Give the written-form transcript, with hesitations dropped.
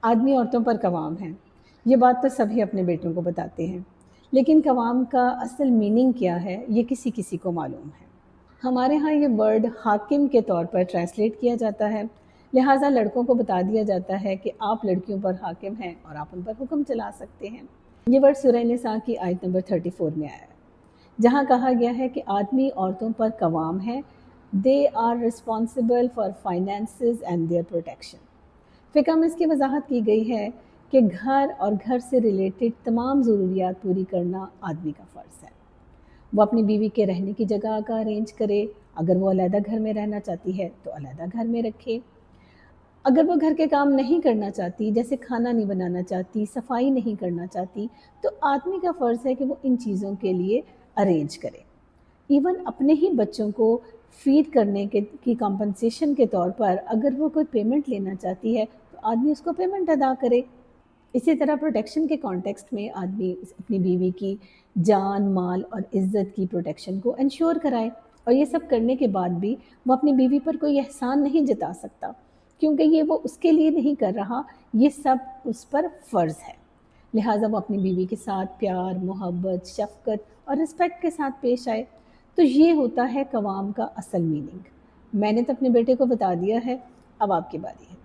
آدمی عورتوں پر قوام ہے، یہ بات تو سبھی اپنے بیٹوں کو بتاتے ہیں، لیکن قوام کا اصل میننگ کیا ہے یہ کسی کسی کو معلوم ہے۔ ہمارے ہاں یہ ورڈ حاکم کے طور پر ٹرانسلیٹ کیا جاتا ہے، لہٰذا لڑکوں کو بتا دیا جاتا ہے کہ آپ لڑکیوں پر حاکم ہیں اور آپ ان پر حکم چلا سکتے ہیں۔ یہ ورڈ سورہ نساء کی آیت نمبر 34 میں آیا ہے، جہاں کہا گیا ہے کہ آدمی عورتوں پر قوام ہے، they are responsible for finances and their protection. فقہ میں اس کی وضاحت کی گئی ہے کہ گھر اور گھر سے ریلیٹڈ تمام ضروریات پوری کرنا آدمی کا فرض ہے۔ وہ اپنی بیوی کے رہنے کی جگہ کا ارینج کرے، اگر وہ علیحدہ گھر میں رہنا چاہتی ہے تو علیحدہ گھر میں رکھے، اگر وہ گھر کے کام نہیں کرنا چاہتی، جیسے کھانا نہیں بنانا چاہتی، صفائی نہیں کرنا چاہتی، تو آدمی کا فرض ہے کہ وہ ان چیزوں کے لیے ارینج کرے۔ ایون اپنے ہی بچوں کو فیڈ کرنے کی کمپنسیشن کے طور پر اگر وہ کوئی پیمنٹ لینا چاہتی ہے تو آدمی اس کو پیمنٹ ادا کرے۔ اسی طرح پروٹیکشن کے کانٹیکسٹ میں آدمی اپنی بیوی کی جان، مال اور عزت کی پروٹیکشن کو انشور کرائے، اور یہ سب کرنے کے بعد بھی وہ اپنی بیوی پر کوئی احسان نہیں جتا سکتا، کیونکہ یہ وہ اس کے لیے نہیں کر رہا، یہ سب اس پر فرض ہے۔ لہٰذا وہ اپنی بیوی کے ساتھ پیار، محبت، شفقت اور رسپیکٹ کے ساتھ پیش آئے۔ تو یہ ہوتا ہے قوام کا اصل میننگ۔ میں نے تو اپنے بیٹے کو بتا دیا ہے، اب آپ کی باری ہے۔